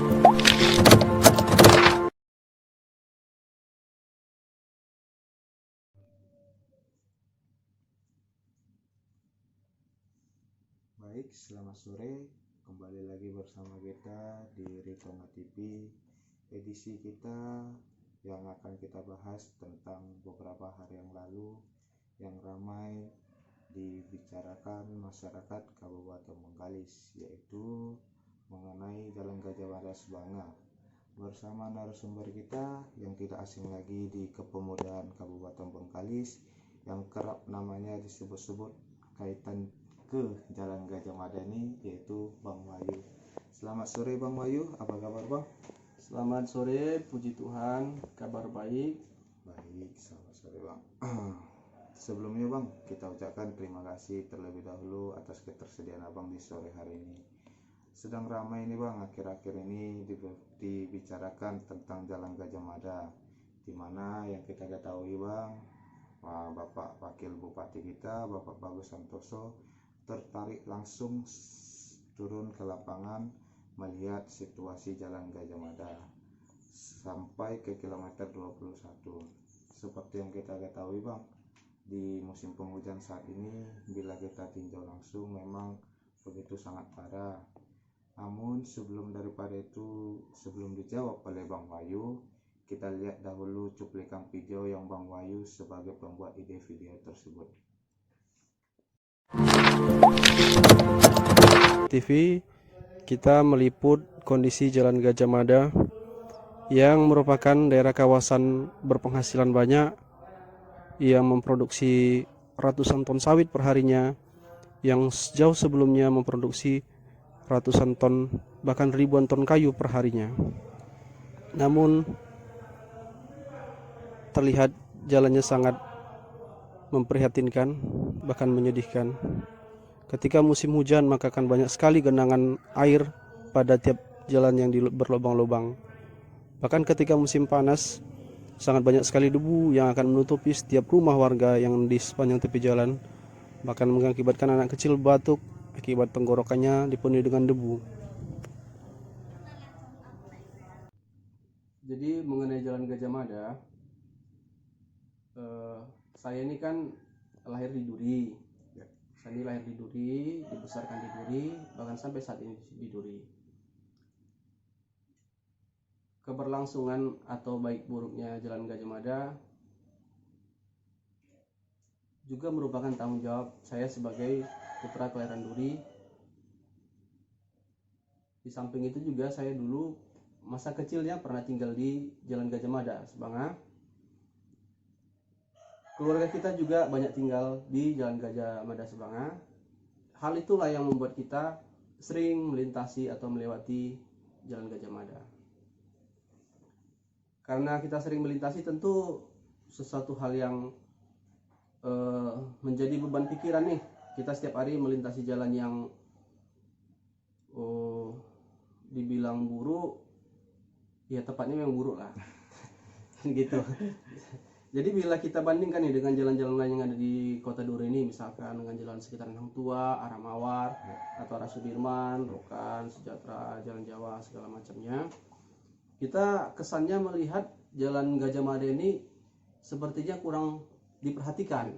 Baik, selamat sore. Kembali lagi bersama kita di Ritona TV. Edisi kita yang akan kita bahas tentang beberapa hari yang lalu yang ramai dibicarakan masyarakat Kabupaten Bengkalis, yaitu mengenai Jalan Gajah Mada Subanga. Bersama narasumber kita yang tidak asing lagi di Kepemudaan Kabupaten Bengkalis yang kerap namanya disebut-sebut kaitan ke Jalan Gajah Mada ini, yaitu Bang Wahyu. Selamat sore Bang Wahyu, apa kabar Bang? Selamat sore, puji Tuhan, kabar baik. Baik, selamat sore Bang. Sebelumnya Bang, kita ucapkan terima kasih terlebih dahulu atas ketersediaan Abang di sore hari ini. Sedang ramai ini Bang, akhir-akhir ini dibicarakan tentang Jalan Gajah Mada, dimana yang kita ketahui Bang, Bapak Wakil Bupati kita, Bapak Bagus Santoso, tertarik langsung turun ke lapangan melihat situasi Jalan Gajah Mada sampai ke kilometer 21. Seperti yang kita ketahui Bang, di musim penghujan saat ini bila kita tinjau langsung memang begitu sangat parah. Namun sebelum dijawab oleh Bang Wahyu, kita lihat dahulu cuplikan video yang Bang Wahyu sebagai pembuat ide video tersebut. TV kita meliput kondisi Jalan Gajah Mada yang merupakan daerah kawasan berpenghasilan banyak yang memproduksi ratusan ton sawit perharinya, yang jauh sebelumnya memproduksi ratusan ton bahkan ribuan ton kayu perharinya. Namun terlihat jalannya sangat memprihatinkan, bahkan menyedihkan. Ketika musim hujan maka akan banyak sekali genangan air pada tiap jalan yang berlubang-lubang. Bahkan ketika musim panas sangat banyak sekali debu yang akan menutupi setiap rumah warga yang di sepanjang tepi jalan, bahkan mengakibatkan anak kecil batuk akibat tenggorokannya dipenuhi dengan debu. Jadi mengenai Jalan Gajah Mada, saya ini kan lahir di Duri. Saya ini lahir di Duri, dibesarkan di Duri, bahkan sampai saat ini di Duri. Keberlangsungan atau baik buruknya Jalan Gajah Mada juga merupakan tanggung jawab saya sebagai putra kelahiran Duri. Di samping itu juga saya dulu masa kecilnya pernah tinggal di Jalan Gajah Mada, Subanga. Keluarga kita juga banyak tinggal di Jalan Gajah Mada Subanga. Hal itulah yang membuat kita sering melintasi atau melewati Jalan Gajah Mada. Karena kita sering melintasi, tentu sesuatu hal yang menjadi beban pikiran nih. Kita setiap hari melintasi jalan yang dibilang buruk, ya tepatnya memang buruk lah. Gitu. Jadi bila kita bandingkan nih dengan jalan-jalan lain yang ada di Kota Duri ini, misalkan dengan jalan sekitaran Hang Tua, arah Mawar, atau arah Sudirman, Rokan, Sejahtera, Jalan Jawa, segala macamnya, kita kesannya melihat Jalan Gajah Mada ini sepertinya kurang diperhatikan.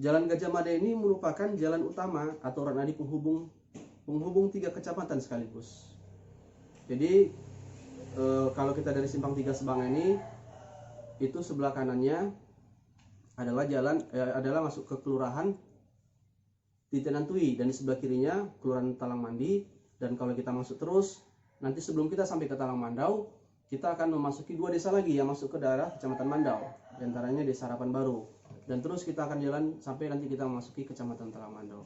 Jalan Gajah Mada ini merupakan jalan utama atau ranadi penghubung 3 kecamatan sekaligus. Jadi kalau kita dari Simpang 3 Subanga ini, itu sebelah kanannya adalah masuk ke kelurahan Titenantui, dan di sebelah kirinya kelurahan Talang Mandi. Dan kalau kita masuk terus, nanti sebelum kita sampai ke Talang Mandau, kita akan memasuki 2 desa lagi yang masuk ke daerah Kecamatan Mandau, di antaranya Desa Harapan Baru. Dan terus kita akan jalan sampai nanti kita memasuki Kecamatan Talang Mandau.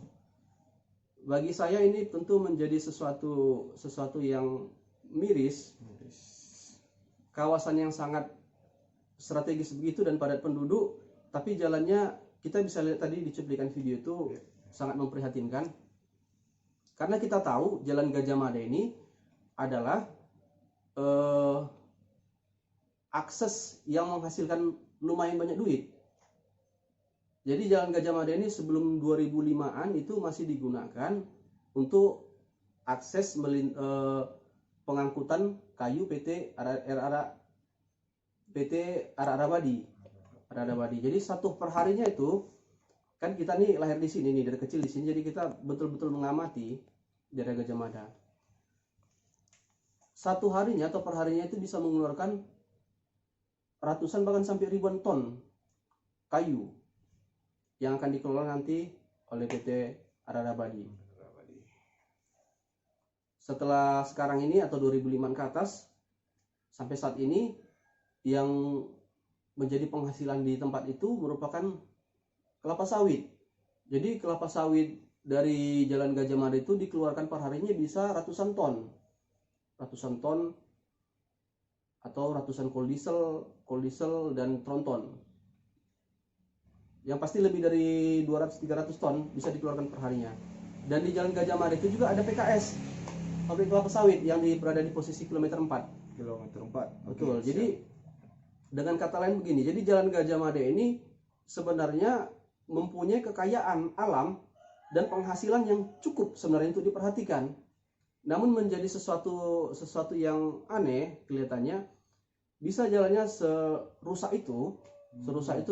Bagi saya ini tentu menjadi sesuatu yang miris. Kawasan yang sangat strategis begitu dan padat penduduk, tapi jalannya kita bisa lihat tadi di cuplikan video itu sangat memprihatinkan. Karena kita tahu Jalan Gajah Mada ini adalah akses yang menghasilkan lumayan banyak duit. Jadi Jalan Gajah Mada ini sebelum 2005-an itu masih digunakan untuk akses pengangkutan kayu PT Arabadi. Jadi satu perharinya itu kan kita nih lahir di sini nih dari kecil di sini, jadi kita betul-betul mengamati daerah Gajah Mada. Satu harinya atau perharinya itu bisa mengeluarkan ratusan bahkan sampai ribuan ton kayu yang akan dikelola nanti oleh PT Arabadi. Setelah sekarang ini atau 2005 ke atas sampai saat ini yang menjadi penghasilan di tempat itu merupakan kelapa sawit. Jadi kelapa sawit dari Jalan Gajah Mada itu dikeluarkan per harinya bisa ratusan ton atau ratusan kol diesel dan tronton. Yang pasti lebih dari 200-300 ton bisa dikeluarkan per harinya. Dan di Jalan Gajah Mada itu juga ada PKS, pabrik kelapa sawit yang berada di posisi kilometer 4. Kilometer 4. Betul. Jadi dengan kata lain begini, jadi Jalan Gajah Mada ini sebenarnya mempunyai kekayaan alam dan penghasilan yang cukup sebenarnya untuk diperhatikan. Namun menjadi sesuatu yang aneh kelihatannya, bisa jalannya serusak itu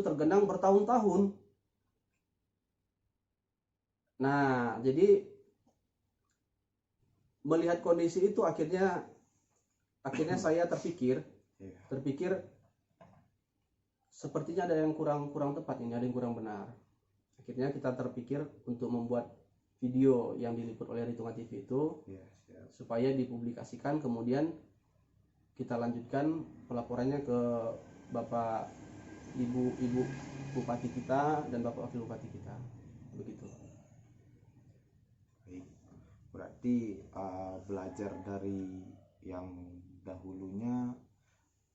tergenang bertahun-tahun. Nah, jadi melihat kondisi itu akhirnya saya terpikir sepertinya ada yang kurang tepat ini, ada yang kurang benar. Akhirnya kita terpikir untuk membuat video yang diliput oleh Ritungan TV itu supaya dipublikasikan, kemudian kita lanjutkan pelaporannya ke Bapak Ibu Bupati kita dan Bapak Wakil Bupati kita. Begitu. Baik. Berarti belajar dari yang dahulunya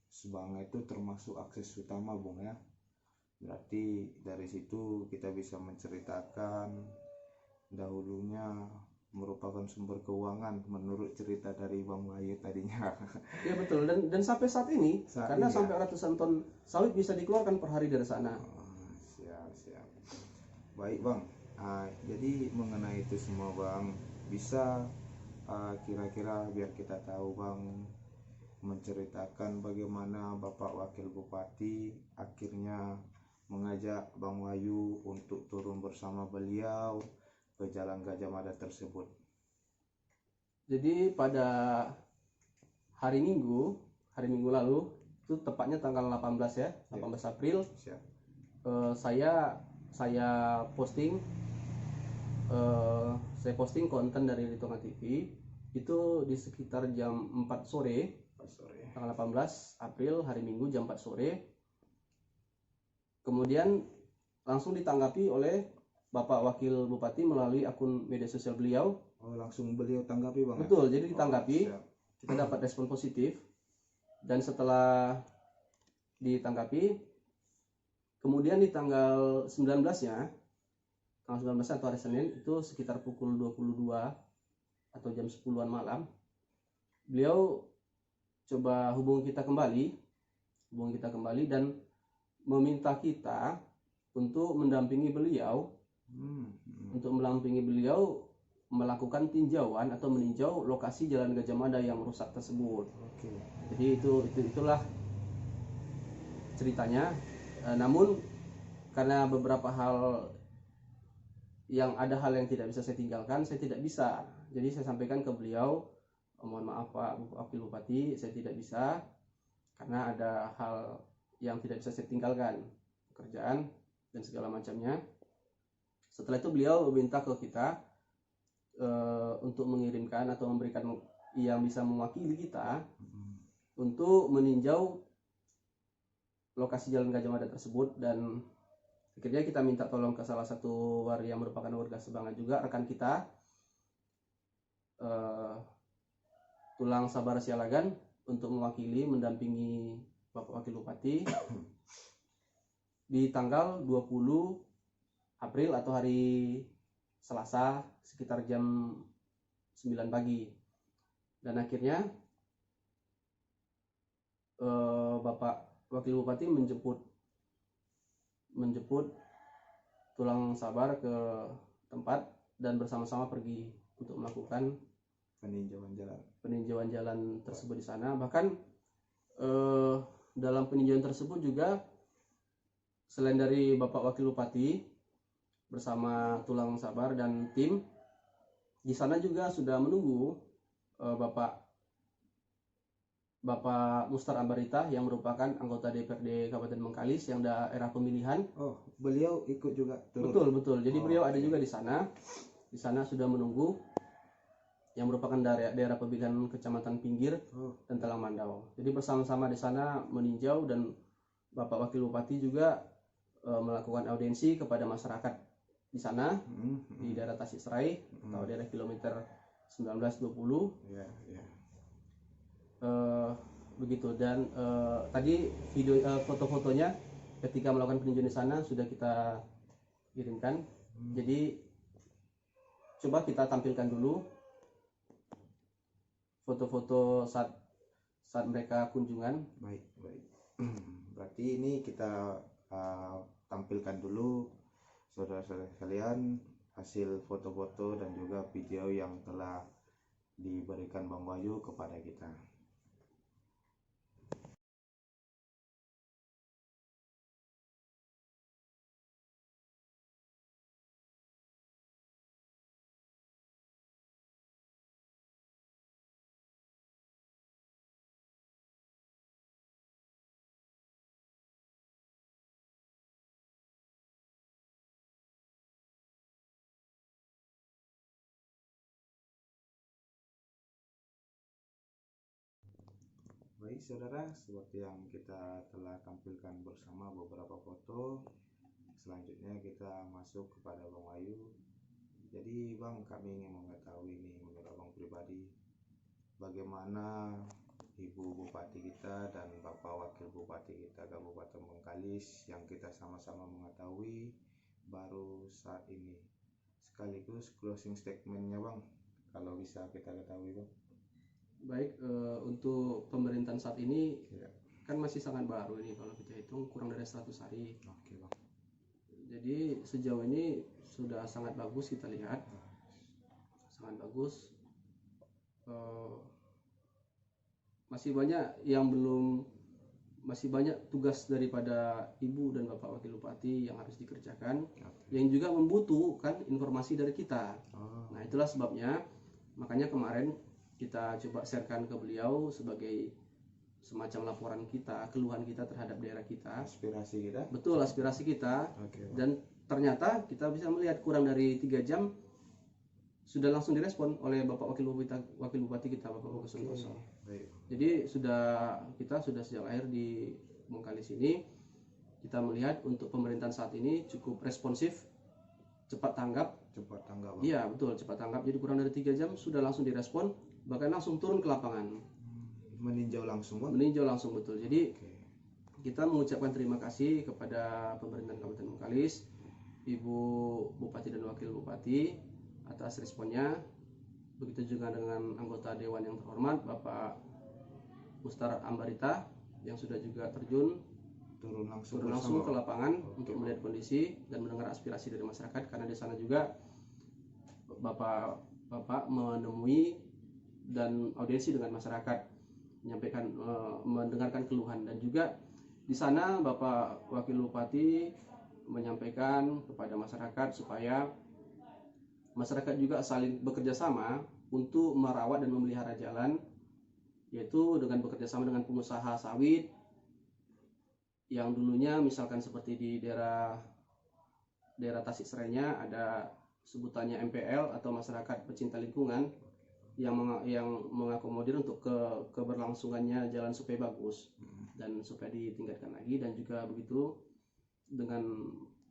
Subanga itu termasuk akses utama, Bung ya. Berarti dari situ kita bisa menceritakan dahulunya merupakan sumber keuangan menurut cerita dari Bang Wahyu tadinya. Ya betul, dan sampai saat ini karena sampai ratusan ton sawit bisa dikeluarkan per hari dari sana. Siap. Baik Bang, jadi mengenai itu semua Bang, bisa kira-kira biar kita tahu Bang, menceritakan bagaimana Bapak Wakil Bupati akhirnya mengajak Bang Wahyu untuk turun bersama beliau ke Jalan Gajah Mada tersebut. Jadi pada hari Minggu lalu, itu tepatnya tanggal 18 ya, 18 April. Siap. Saya posting konten dari Ritungan TV itu di sekitar jam 4 sore. Tanggal 18 April hari Minggu jam 4 sore. Kemudian langsung ditanggapi oleh Bapak Wakil Bupati melalui akun media sosial beliau. Oh, langsung beliau tanggapi Bang? Betul, jadi ditanggapi. Kita dapat respon positif. Dan setelah ditanggapi, kemudian di tanggal 19-nya, tanggal 19 atau hari Senin, itu sekitar pukul 22 atau jam 10-an malam, beliau coba hubungi kita kembali dan meminta kita untuk mendampingi beliau, melakukan tinjauan atau meninjau lokasi Jalan Gajah Mada yang rusak tersebut. Jadi itulah ceritanya. Namun karena beberapa hal yang tidak bisa saya tinggalkan, saya tidak bisa. Jadi saya sampaikan ke beliau, mohon maaf Pak Wakil Bupati, saya tidak bisa karena ada hal yang tidak bisa saya tinggalkan, pekerjaan dan segala macamnya. Setelah itu beliau minta ke kita untuk mengirimkan atau memberikan yang bisa mewakili kita untuk meninjau lokasi Jalan Gajah Mada tersebut. Dan akhirnya kita minta tolong ke salah satu yang merupakan warga Subanga juga, rekan kita, Tulang Sabar Sialagan, untuk mendampingi Bapak Wakil Bupati di tanggal 20 April atau hari Selasa sekitar jam 9 pagi. Dan akhirnya Bapak Wakil Bupati menjemput Tulang Sabar ke tempat dan bersama-sama pergi untuk melakukan peninjauan jalan tersebut di sana. Bahkan dalam peninjauan tersebut juga selain dari Bapak Wakil Bupati bersama Tulang Sabar dan tim, di sana juga sudah menunggu Bapak Mustar Ambarita yang merupakan anggota DPRD Kabupaten Bengkalis yang daerah pemilihan. Oh, beliau ikut juga turun. Betul. Jadi beliau ada juga di sana. Di sana sudah menunggu, yang merupakan daerah pemilihan Kecamatan Pinggir dan Talang Mandau. Jadi bersama-sama di sana meninjau, dan Bapak Wakil Bupati juga melakukan audiensi kepada masyarakat di sana di daerah Tasik Serai atau daerah kilometer 19-20. Begitu. Dan tadi video foto-fotonya ketika melakukan peninjauan di sana sudah kita kirimkan. Jadi coba kita tampilkan dulu foto-foto saat mereka kunjungan. Baik. Berarti ini kita tampilkan dulu saudara-saudara sekalian hasil foto-foto dan juga video yang telah diberikan Bang Wahyu kepada kita. Baik saudara, seperti yang kita telah tampilkan bersama beberapa foto, selanjutnya kita masuk kepada Bang Wahyu. Jadi Bang, kami ingin mengetahui ini menurut Abang pribadi, bagaimana Ibu Bupati kita dan Bapak Wakil Bupati kita Kabupaten Bengkalis yang kita sama-sama mengetahui baru saat ini, sekaligus closing statementnya Bang, kalau bisa kita ketahui Bang. Baik, untuk pemerintahan saat ini kan masih sangat baru ini, kalau kita hitung kurang dari 100 hari. Oke Bang. Jadi sejauh ini sudah sangat bagus kita lihat, sangat bagus. Masih banyak tugas daripada Ibu dan Bapak Wakil Bupati yang harus dikerjakan, yang juga membutuhkan informasi dari kita. Nah, itulah sebabnya makanya kemarin kita coba sharekan ke beliau sebagai semacam laporan kita, keluhan kita terhadap daerah kita, aspirasi kita. Betul, aspirasi kita. Dan ternyata kita bisa melihat kurang dari 3 jam sudah langsung direspon oleh Bapak Wakil Bupati kita, Bapak Bogo Santoso. Jadi kita sudah sejak lahir di Bengkalis ini, kita melihat untuk pemerintahan saat ini cukup responsif, cepat tanggap. Iya betul, cepat tanggap. Jadi kurang dari 3 jam sudah langsung direspon, bahkan langsung turun ke lapangan. Meninjau langsung Bang? Meninjau langsung, betul. Jadi kita mengucapkan terima kasih kepada pemerintahan Kabupaten Bengkalis, Ibu Bupati dan Wakil Bupati atas responnya. Begitu juga dengan anggota Dewan yang terhormat Bapak Mustar Ambarita yang sudah juga turun langsung ke lapangan untuk melihat kondisi dan mendengar aspirasi dari masyarakat, karena di sana juga Bapak menemui dan audiensi dengan masyarakat, menyampaikan mendengarkan keluhan, dan juga di sana Bapak Wakil Bupati menyampaikan kepada masyarakat supaya masyarakat juga saling bekerja sama untuk merawat dan memelihara jalan, yaitu dengan bekerja sama dengan pengusaha sawit yang dulunya misalkan seperti di daerah Tasik Serainya ada sebutannya MPL atau masyarakat pecinta lingkungan yang mengakomodir untuk keberlangsungannya jalan supaya bagus dan supaya ditingkatkan lagi. Dan juga begitu dengan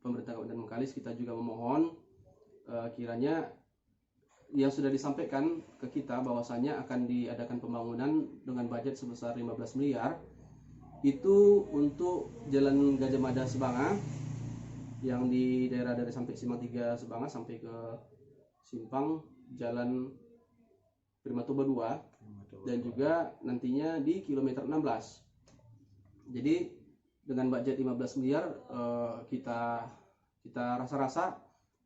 pemerintah Kabupaten Bengkalis, kita juga memohon kiranya yang sudah disampaikan ke kita bahwasanya akan diadakan pembangunan dengan budget sebesar 15 miliar itu untuk jalan Gajah Mada Sebanga yang di daerah dari sampai Simpang 3 Sebanga sampai ke simpang jalan Primatoba 2 dan juga nantinya di kilometer 16. Jadi dengan budget 15 miliar kita rasa-rasa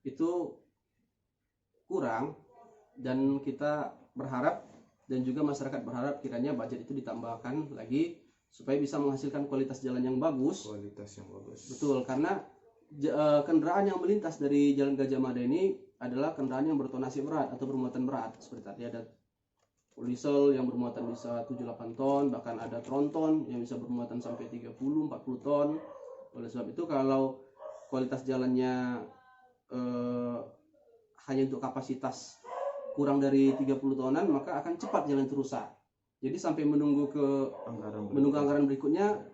itu kurang, dan kita berharap dan juga masyarakat berharap kiranya budget itu ditambahkan lagi supaya bisa menghasilkan kualitas jalan yang bagus. Kualitas yang bagus. Betul, karena kendaraan yang melintas dari Jalan Gajah Mada ini adalah kendaraan yang bertonasi berat atau bermuatan berat. Seperti tadi ada Polisel yang bermuatan bisa 7-8 ton, bahkan ada tronton yang bisa bermuatan sampai 30-40 ton. Oleh sebab itu kalau kualitas jalannya hanya untuk kapasitas kurang dari 30 tonan, maka akan cepat jalan itu rusak. Jadi sampai menunggu anggaran berikutnya,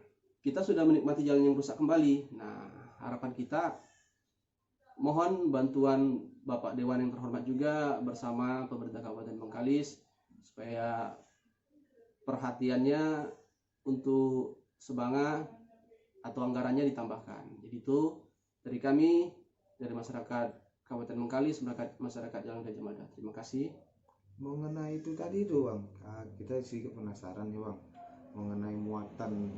kita sudah menikmati jalan yang rusak kembali. Nah, harapan kita mohon bantuan Bapak Dewan yang terhormat juga bersama pemerintah Kabupaten Bengkalis supaya perhatiannya untuk Sebanga atau anggarannya ditambahkan. Jadi itu dari kami, dari masyarakat Kabupaten Bengkalis, masyarakat Jalan Gajah Mada. Terima kasih. Mengenai itu tadi tuh Bang, kita sedikit penasaran ya Bang, mengenai muatan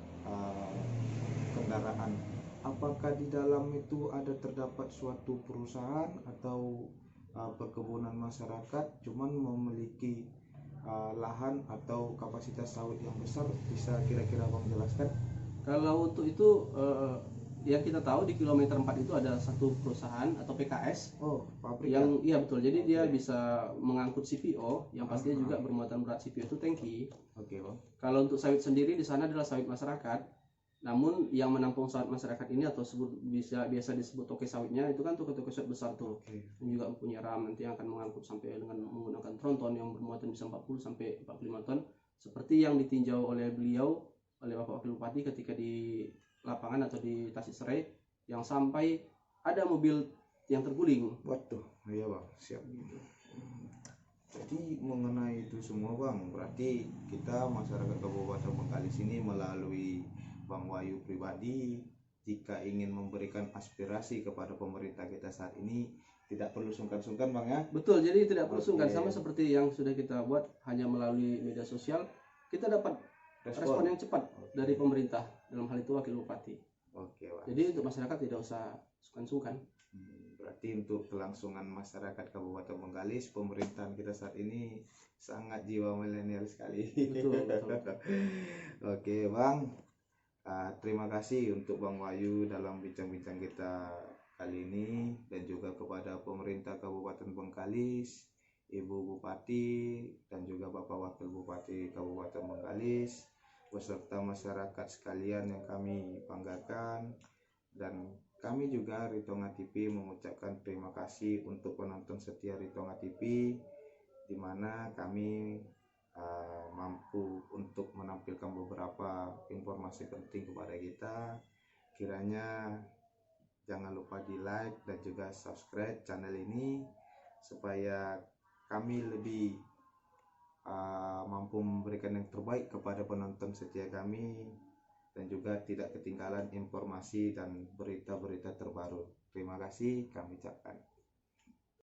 kendaraan. Apakah di dalam itu ada terdapat suatu perusahaan atau perkebunan masyarakat cuman memiliki lahan atau kapasitas sawit yang besar? Bisa kira-kira Bang jelaskan? Kalau untuk itu yang kita tahu di kilometer 4 itu ada satu perusahaan atau PKS. Oh, pabrik yang ya? iya betul. Jadi dia bisa mengangkut CPO yang pastinya juga bermuatan berat. CPO itu tangki. Oke Bang. Kalau untuk sawit sendiri di sana adalah sawit masyarakat. Namun yang menampung sawit masyarakat ini atau biasa disebut toke sawitnya itu kan toke-toke sawit besar tuh. Yang juga mempunyai ram nanti yang akan mengangkut sampai dengan menggunakan tronton yang bermuatan bisa 40 sampai 45 ton seperti yang ditinjau oleh beliau, oleh Bapak Wakil Bupati ketika di lapangan atau di Tasik Serai, yang sampai ada mobil yang terguling. Waduh, iya Bang, siap. Jadi mengenai itu semua Bang, berarti kita masyarakat Kabupaten Bengkalis ini melalui Bang Wahyu pribadi, jika ingin memberikan aspirasi kepada pemerintah kita saat ini, tidak perlu sungkan-sungkan Bang ya? Betul, jadi tidak perlu sungkan, sama seperti yang sudah kita buat hanya melalui media sosial, kita dapat respon yang cepat dari pemerintah, dalam hal itu Wakil Bupati. Oke Bang. Jadi untuk masyarakat tidak usah sungkan-sungkan. Berarti untuk kelangsungan masyarakat Kabupaten Bengkalis, pemerintahan kita saat ini sangat jiwa milenial sekali. Betul. Oke Bang, terima kasih untuk Bang Wahyu dalam bincang-bincang kita kali ini, dan juga kepada pemerintah Kabupaten Bengkalis, Ibu Bupati, dan juga Bapak Wakil Bupati Kabupaten Bengkalis, beserta masyarakat sekalian yang kami banggakan. Dan kami juga Ritonga TV mengucapkan terima kasih untuk penonton setia Ritonga TV, di mana kami mampu untuk menampilkan beberapa informasi penting kepada kita. Kiranya jangan lupa di like dan juga subscribe channel ini supaya kami lebih mampu memberikan yang terbaik kepada penonton setia kami, dan juga tidak ketinggalan informasi dan berita-berita terbaru. Terima kasih kami ucapkan.